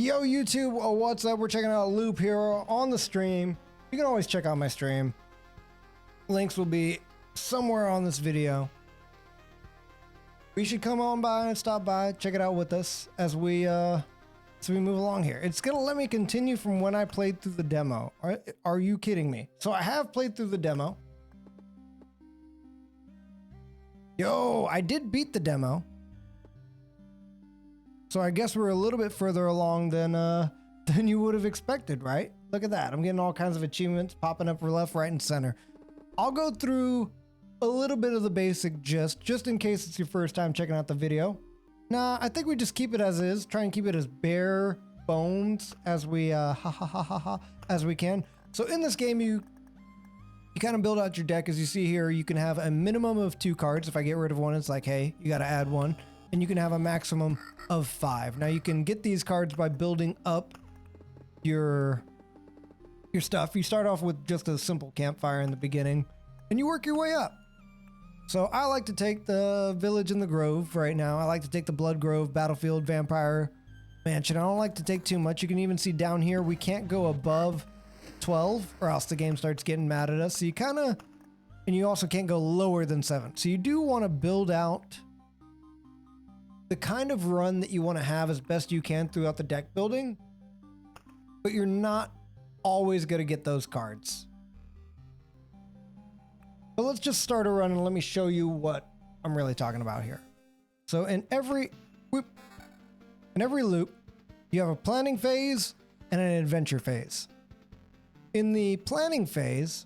Yo YouTube, what's up? We're checking out Loop Hero on the stream. You can always check out my stream. Links will be somewhere on this video. You should come on by and stop by, check it out with us as we move along here. It's gonna let me continue from when I played through the demo. Are you kidding me? So I have played through the demo. Yo, I did beat the demo. So I guess we're a little bit further along than you would have expected, right? Look at that. I'm getting all kinds of achievements popping up for left, right, and center. I'll go through a little bit of the basic gist, just in case it's your first time checking out the video. Nah, I think we just keep it as is. Try and keep it as bare bones as we as we can. So in this game, you kind of build out your deck. As you see here, you can have a minimum of 2 cards. If I get rid of one, it's like, hey, you got to add 1. And you can have a maximum of 5. Now you can get these cards by building up your stuff. You start off with just a simple campfire in the beginning, and you work your way up. So I like to take the village in the grove right now. I like to take the blood grove, battlefield, vampire mansion. I don't like to take too much. You can even see down here, we can't go above 12 or else the game starts getting mad at us. So you kind of, and you also can't go lower than 7. So you do want to build out the kind of run that you want to have as best you can throughout the deck building, but you're not always going to get those cards. But let's just start a run and let me show you what I'm really talking about here. So in every loop, you have a planning phase and an adventure phase. In the planning phase,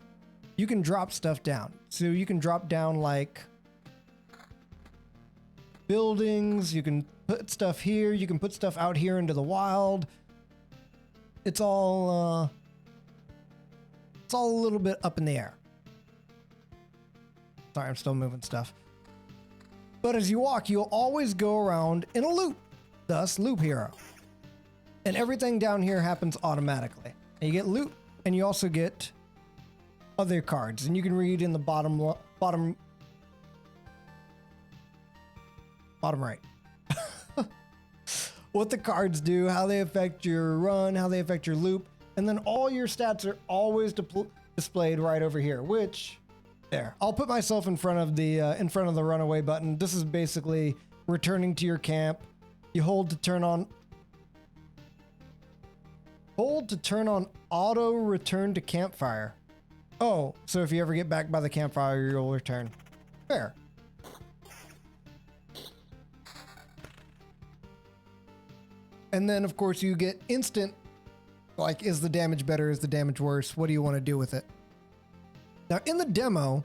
you can drop stuff down. So you can drop down like buildings, you can put stuff here, you can put stuff out here into the wild. It's all a little bit up in the air. Sorry, I'm still moving stuff. But as you walk, you'll always go around in a loop, thus Loop Hero. And everything down here happens automatically. And you get loot, and you also get other cards. And you can read in the bottom right what the cards do, how they affect your run, how they affect your loop, and then all your stats are always displayed right over here, which there. I'll put myself in front of the runaway button. This is basically returning to your camp. You hold to turn on auto return to campfire. Oh, so if you ever get back by the campfire, you'll return. Fair. And then, of course, you get instant, like, is the damage better? Is the damage worse? What do you want to do with it? Now, in the demo,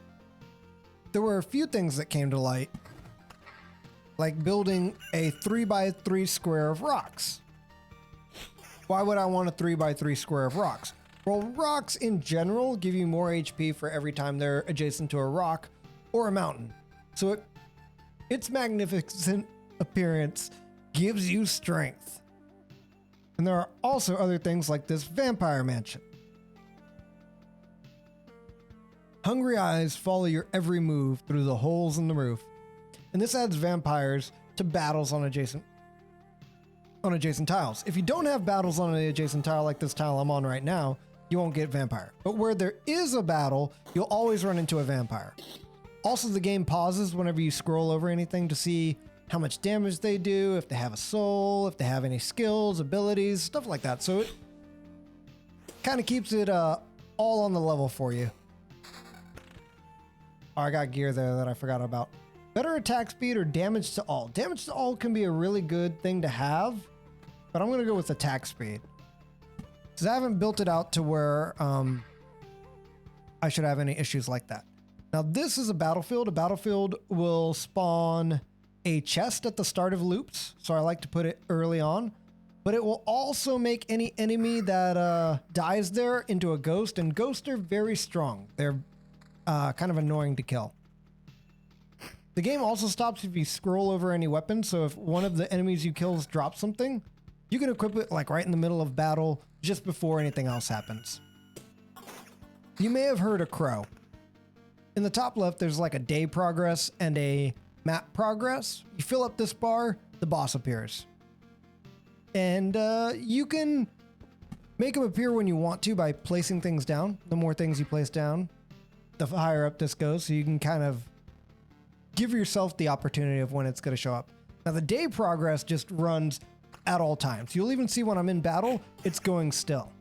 there were a few things that came to light, like building a 3x3 square of rocks. Why would I want a 3x3 square of rocks? Well, rocks in general give you more HP for every time they're adjacent to a rock or a mountain. So its magnificent appearance gives you strength. And there are also other things like this vampire mansion. Hungry eyes follow your every move through the holes in the roof. And this adds vampires to battles on adjacent tiles. If you don't have battles on an adjacent tile like this tile I'm on right now, you won't get vampire. But where there is a battle, you'll always run into a vampire. Also, the game pauses whenever you scroll over anything to see how much damage they do, if they have a soul, if they have any skills, abilities, stuff like that. So it kind of keeps it all on the level for you. Oh, I got gear there that I forgot about. Better attack speed or damage to all. Damage to all can be a really good thing to have, but I'm going to go with attack speed. Because I haven't built it out to where I should have any issues like that. Now, this is a battlefield. A battlefield will spawn a chest at the start of loops, so I like to put it early on. But it will also make any enemy that dies there into a ghost, and ghosts are very strong. They're kind of annoying to kill. The game also stops if you scroll over any weapon, so if one of the enemies you kill drops something, you can equip it like right in the middle of battle, just before anything else happens. You may have heard a crow. In the top left, there's like a day progress and a map progress. You fill up this bar, the boss appears. And you can make them appear when you want to by placing things down. The more things you place down, the higher up this goes. So you can kind of give yourself the opportunity of when it's going to show up. Now the day progress just runs at all times. You'll even see when I'm in battle, it's going still.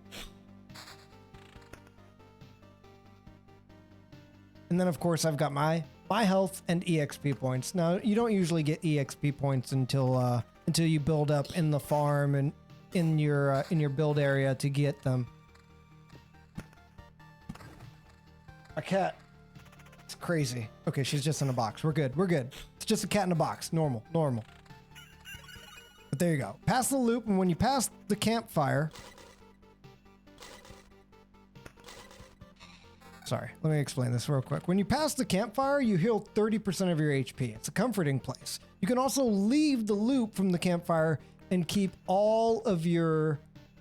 And then of course I've got my health and EXP points. Now you don't usually get EXP points until you build up in the farm and in your build area to get them. A cat. It's crazy. Okay, she's just in a box. We're good. We're good. It's just a cat in a box. Normal. Normal. But there you go. Pass the loop, and when you pass the campfire... Sorry, let me explain this real quick. When you pass the campfire, you heal 30% of your HP. It's a comforting place. You can also leave the loop from the campfire and keep all of your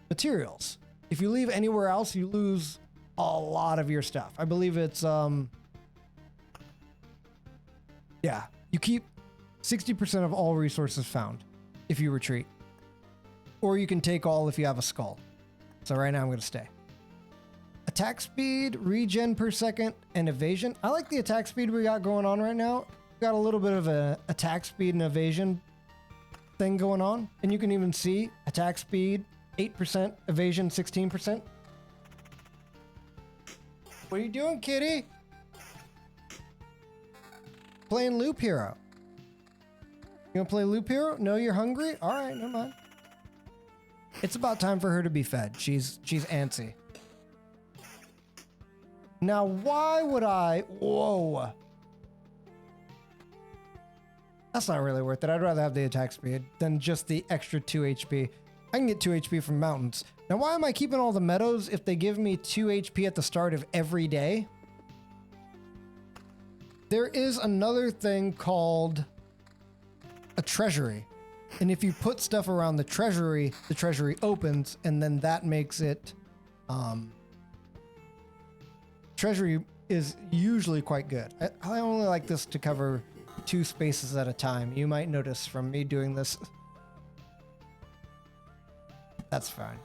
materials. If you leave anywhere else, you lose a lot of your stuff. I believe it's, yeah, you keep 60% of all resources found if you retreat. Or you can take all if you have a skull. So right now I'm going to stay. Attack speed, regen per second, and evasion. I like the attack speed we got going on right now. We got a little bit of a attack speed and evasion thing going on. And you can even see attack speed, 8%, evasion, 16%. What are you doing, kitty? Playing Loop Hero. You gonna play Loop Hero? No, you're hungry? All right, never mind. It's about time for her to be fed. She's antsy. Now, why would I... Whoa. That's not really worth it. I'd rather have the attack speed than just the extra 2 HP. I can get 2 HP from mountains. Now, why am I keeping all the meadows if they give me 2 HP at the start of every day? There is another thing called a treasury. And if you put stuff around the treasury opens, and then that makes it... Treasury is usually quite good. I only like this to cover 2 spaces at a time. You might notice from me doing this. That's fine.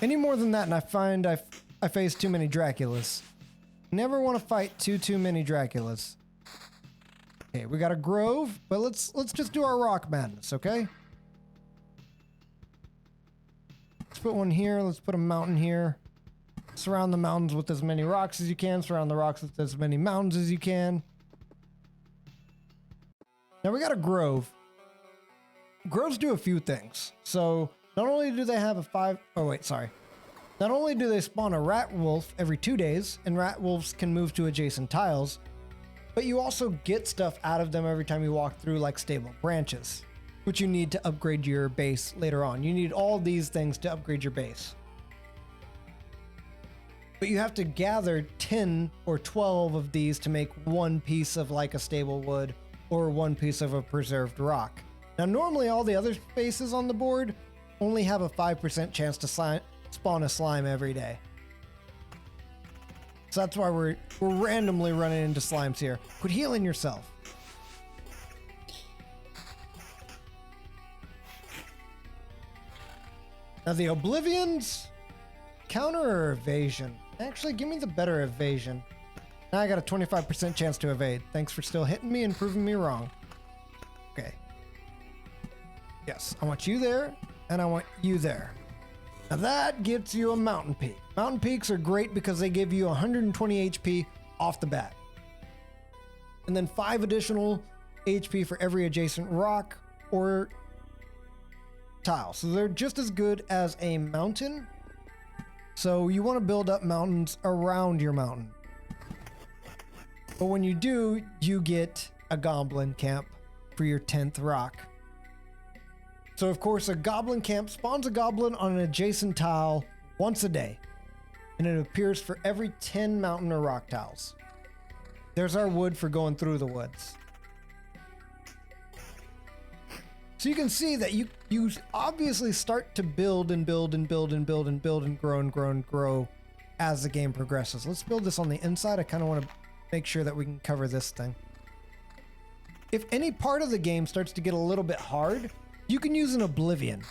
Any more than that and I find I face too many Draculas. Never want to fight too many Draculas. Okay, we got a grove, but let's just do our rock madness, okay? Let's put one here. Let's put a mountain here. Surround the mountains with as many rocks as you can. Surround the rocks with as many mountains as you can. Now we got a grove. Groves do a few things. So not only do they have Not only do they spawn a rat wolf every 2 days, and rat wolves can move to adjacent tiles, but you also get stuff out of them every time you walk through, like stable branches, which you need to upgrade your base later on. You need all these things to upgrade your base. But you have to gather 10 or 12 of these to make one piece of like a stable wood or one piece of a preserved rock. Now normally all the other spaces on the board only have a 5% chance to spawn a slime every day. So that's why we're randomly running into slimes here. Quit healing yourself. Now the Oblivions, counter or evasion? Actually, give me the better evasion. Now I got a 25% chance to evade. Thanks for still hitting me and proving me wrong. Okay. Yes, I want you there, and I want you there. Now that gets you a mountain peak. Mountain peaks are great because they give you 120 HP off the bat. And then 5 additional HP for every adjacent rock or tile. So they're just as good as a mountain. So you want to build up mountains around your mountain. But when you do, you get a goblin camp for your 10th rock. So of course a goblin camp spawns a goblin on an adjacent tile once a day. And it appears for every 10 mountain or rock tiles. There's our wood for going through the woods. So you can see that you obviously start to build and build and build and build and build and grow and grow and grow as the game progresses. Let's build this on the inside. I kind of want to make sure that we can cover this thing. if any part of the game starts to get a little bit hard, you can use an Oblivion.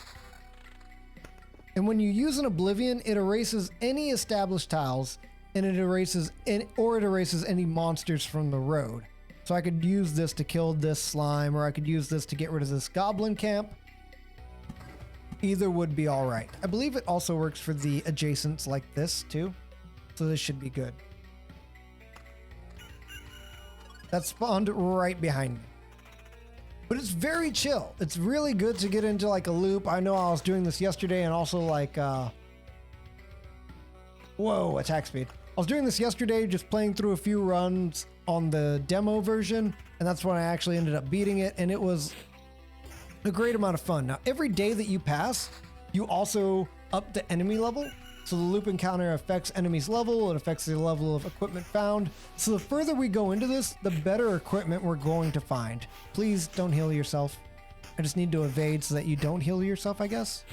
And when you use an Oblivion, it erases any established tiles, and it erases any monsters from the road. So I could use this to kill this slime, or I could use this to get rid of this goblin camp. Either would be all right. I believe it also works for the adjacents like this too. So this should be good. That spawned right behind me. But it's very chill. It's really good to get into like a loop. I know I was doing this yesterday and also like, whoa, attack speed. I was doing this yesterday, just playing through a few runs on the demo version. And that's when I actually ended up beating it. And it was a great amount of fun. Now, every day that you pass, you also up the enemy level. So the loop encounter affects enemies level, it affects the level of equipment found. So the further we go into this, the better equipment we're going to find. Please don't heal yourself. I just need to evade so that you don't heal yourself, I guess.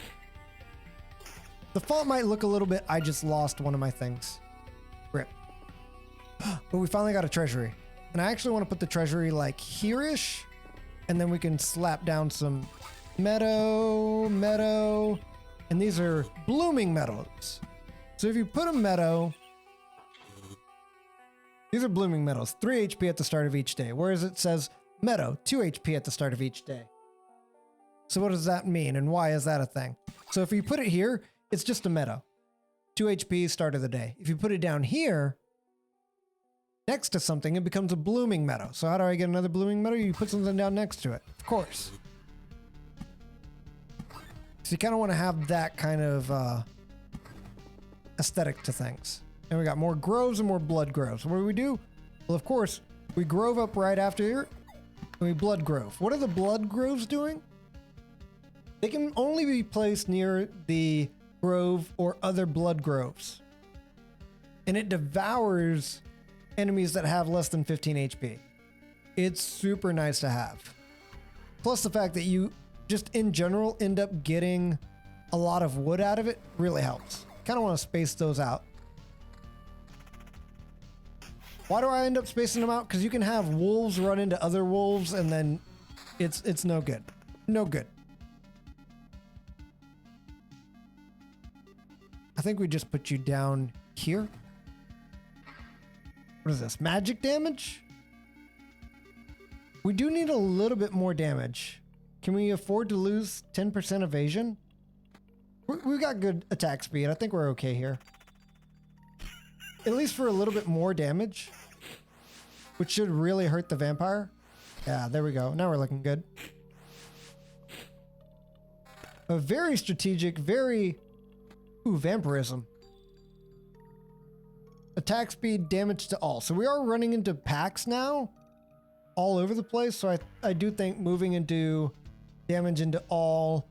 The font might look a little bit, I just lost one of my things. Rip. But we finally got a treasury. And I actually want to put the treasury like here-ish, and then we can slap down some meadow, and these are blooming meadows. So if you put a meadow, these are blooming meadows, 3 HP at the start of each day, whereas it says meadow, 2 HP at the start of each day. So what does that mean, and why is that a thing? So if you put it here, it's just a meadow, 2 HP start of the day. If you put it down here, next to something, it becomes a blooming meadow. So how do I get another blooming meadow? You put something down next to it, of course. So you kind of want to have that kind of aesthetic to things. And we got more groves and more blood groves. What do we do? Well, of course, we grove up right after here, and we blood grove. What are the blood groves doing? They can only be placed near the grove or other blood groves. And it devours enemies that have less than 15 HP. It's super nice to have. Plus the fact that you just in general end up getting a lot of wood out of it really helps. Kind of want to space those out. Why do I end up spacing them out? Because you can have wolves run into other wolves and then it's no good. No good. I think we just put you down here. What is this? Magic damage? We do need a little bit more damage. Can we afford to lose 10% evasion? We've got good attack speed. I think we're okay here. At least for a little bit more damage, which should really hurt the vampire. Yeah, there we go. Now we're looking good. A very strategic, very... Ooh, vampirism. Attack speed, damage to all. So we are running into packs now all over the place. So I do think moving into damage into all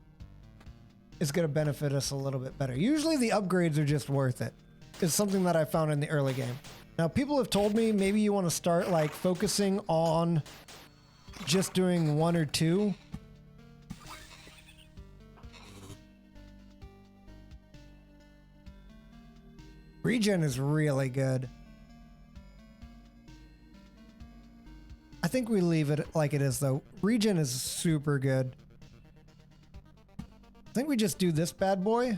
is going to benefit us a little bit better. Usually the upgrades are just worth it. It's something that I found in the early game. Now people have told me maybe you want to start like focusing on just doing 1 or 2. Regen is really good. I think we leave it like it is though. Regen is super good. I think we just do this bad boy.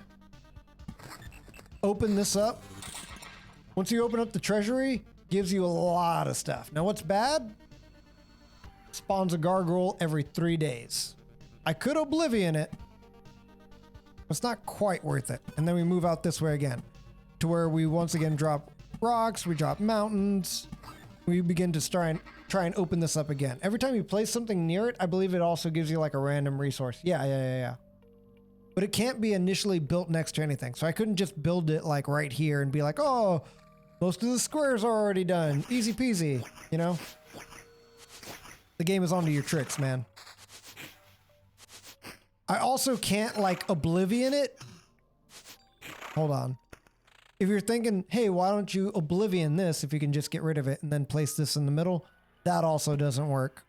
Open this up. Once you open up the treasury, gives you a lot of stuff. Now what's bad? Spawns a gargoyle every 3 days. I could Oblivion it. It's not quite worth it. And then we move out this way again, to where we once again drop rocks, we drop mountains. We begin to try and open this up again. Every time you place something near it, I believe it also gives you like a random resource. Yeah. But it can't be initially built next to anything. So I couldn't just build it like right here and be like, oh, most of the squares are already done. Easy peasy, you know? The game is onto your tricks, man. I also can't like Oblivion it. Hold on. If you're thinking, hey, why don't you Oblivion this if you can just get rid of it and then place this in the middle? That also doesn't work.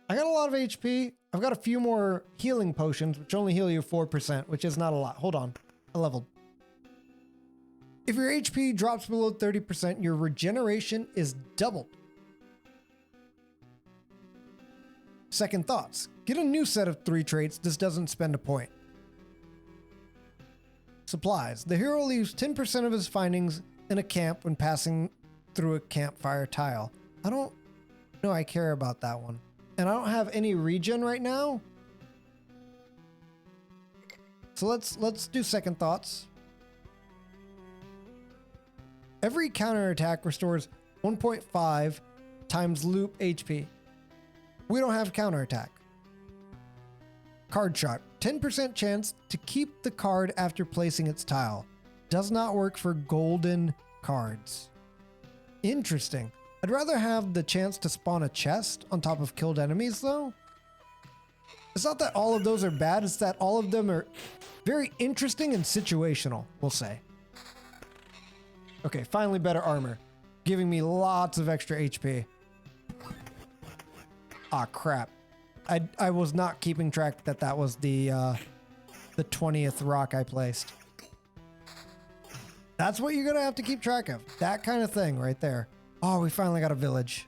I got a lot of HP. I've got a few more healing potions, which only heal you 4%, which is not a lot. Hold on. I leveled. If your HP drops below 30%, your regeneration is doubled. Second thoughts. Get a new set of 3 traits. This doesn't spend a point. Supplies. The hero leaves 10% of his findings in a camp when passing through a campfire tile. I don't know I care about that one. And I don't have any regen right now. So let's do second thoughts. Every counterattack restores 1.5 times loop HP. We don't have counterattack. Card sharp. 10% chance to keep the card after placing its tile. Does not work for golden cards. Interesting. I'd rather have the chance to spawn a chest on top of killed enemies though. It's not that all of those are bad, it's that all of them are very interesting and situational, we'll say. Okay, finally better armor. Giving me lots of extra HP. Ah, crap. I was not keeping track that that was the 20th rock I placed. That's what you're gonna have to keep track of. That kind of thing right there. Oh, we finally got a village.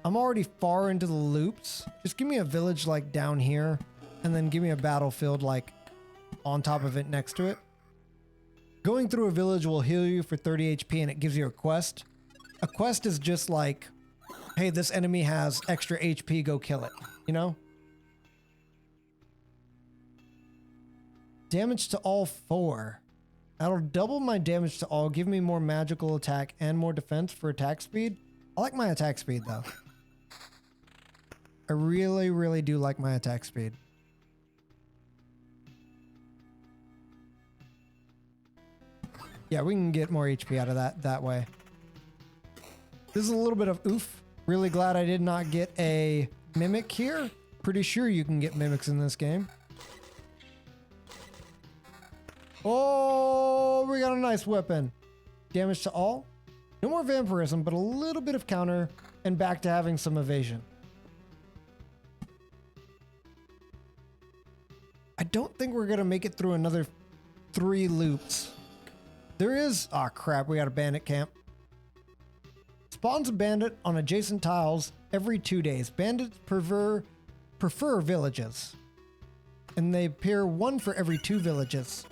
I'm already far into the loops. Just give me a village like down here, and then give me a battlefield like on top of it next to it. Going through a village will heal you for 30 HP and it gives you a quest. A quest is just like, hey, this enemy has extra HP, go kill it, you know? Damage to all 4. That'll double my damage to all, give me more magical attack and more defense for attack speed. I like my attack speed though. I really, really do like my attack speed. Yeah, we can get more HP out of that way. This is a little bit of oof. Really glad I did not get a mimic here. Pretty sure you can get mimics in this game. Oh, we got a nice weapon. Damage to all. No more vampirism, but a little bit of counter and back to having some evasion. I don't think we're going to make it through another 3 loops. There is... Oh, crap. We got a bandit camp. Spawns a bandit on adjacent tiles every 2 days. Bandits prefer villages. And they appear 1 for every 2 villages.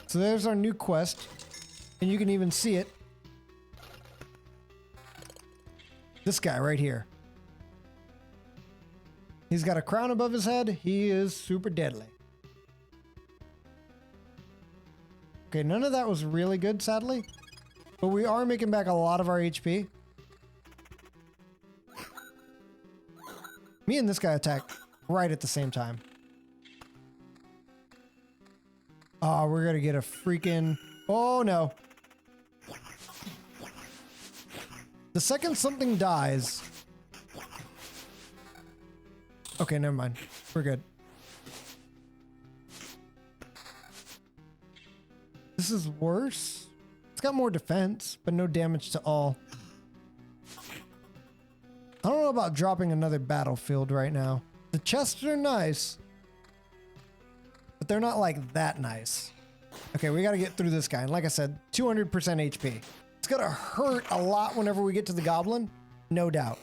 So there's our new quest. And you can even see it. This guy right here. He's got a crown above his head. He is super deadly. Okay, none of that was really good, sadly. But we are making back a lot of our HP. Me and this guy attacked right at the same time. Oh, we're gonna get a freaking... Oh, no. The second something dies... Okay, never mind. We're good. This is worse. It's got more defense, but no damage to all. I don't know about dropping another battlefield right now. The chests are nice, but they're not like that nice. Okay, we got to get through this guy. And like I said, 200% HP. It's going to hurt a lot whenever we get to the goblin. No doubt.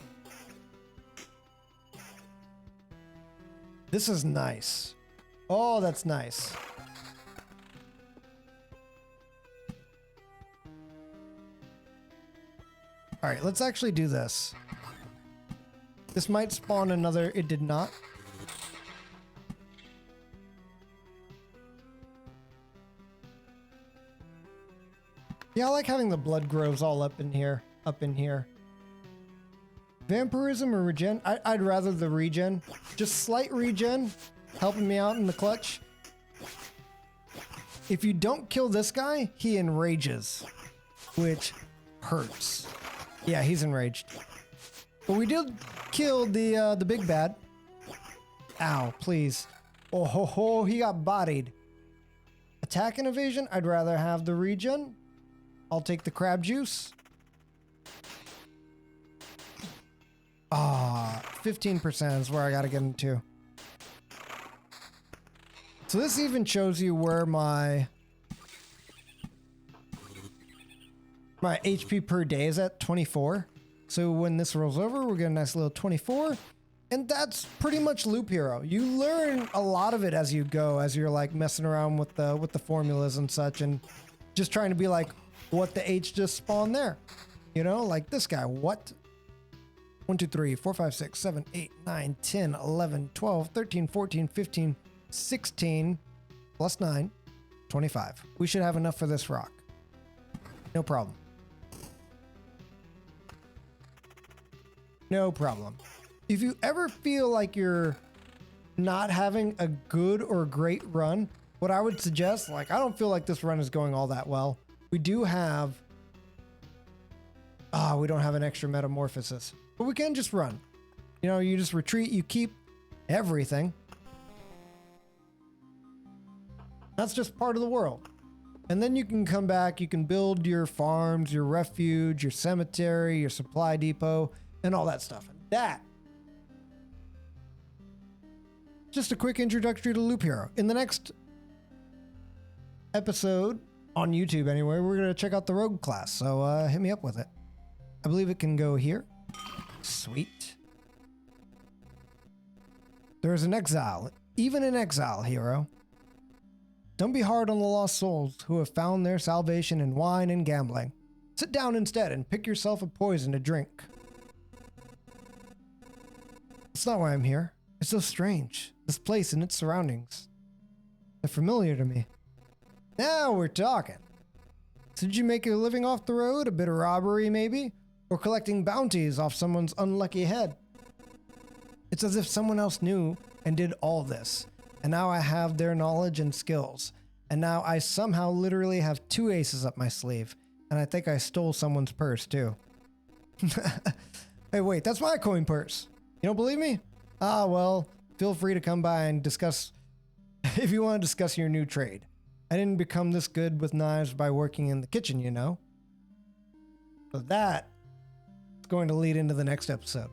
This is nice. Oh, that's nice. All right, let's actually do this. This might spawn another. It did not. Yeah, I like having the blood groves all up in here. Vampirism or regen? I'd rather the regen. Just slight regen, helping me out in the clutch. If you don't kill this guy, he enrages, which hurts. Yeah, he's enraged. But we did kill the big bad. Ow, please. Oh ho ho, he got bodied. Attack and evasion, I'd rather have the regen. I'll take the crab juice. Ah, 15% is where I gotta get into. So this even shows you where my My HP per day is at 24. So when this rolls over, we'll get a nice little 24. And that's pretty much Loop Hero. You learn a lot of it as you go, as you're like messing around with the formulas and such, and just trying to be like, what the H just spawned there? You know, like this guy, what? 1, 2, 3, 4, 5, 6, 7, 8, 9, 10, 11, 12, 13, 14, 15, 16, plus 9, 25. We should have enough for this rock. No problem. No problem. If you ever feel like you're not having a good or great run, what I would suggest, like, I don't feel like this run is going all that well. We do have... we don't have an extra metamorphosis. But we can just run. You know, you just retreat, you keep everything. That's just part of the world. And then you can come back, you can build your farms, your refuge, your cemetery, your supply depot, and all that stuff. And that... just a quick introductory to Loop Hero. In the next episode, on YouTube anyway, we're going to check out the Rogue class. So hit me up with it. I believe it can go here. Sweet. There is an exile. Even an exile, hero. Don't be hard on the lost souls who have found their salvation in wine and gambling. Sit down instead and pick yourself a poison to drink. That's not why I'm here. It's so strange. This place and its surroundings. They're familiar to me. Now we're talking. So did you make a living off the road? A bit of robbery, maybe? Or collecting bounties off someone's unlucky head? It's as if someone else knew and did all this. And now I have their knowledge and skills. And now I somehow literally have 2 aces up my sleeve. And I think I stole someone's purse, too. Hey, wait, that's my coin purse. You don't believe me? Ah, well, feel free to come by and discuss if you want to discuss your new trade. I didn't become this good with knives by working in the kitchen, you know. So that is going to lead into the next episode.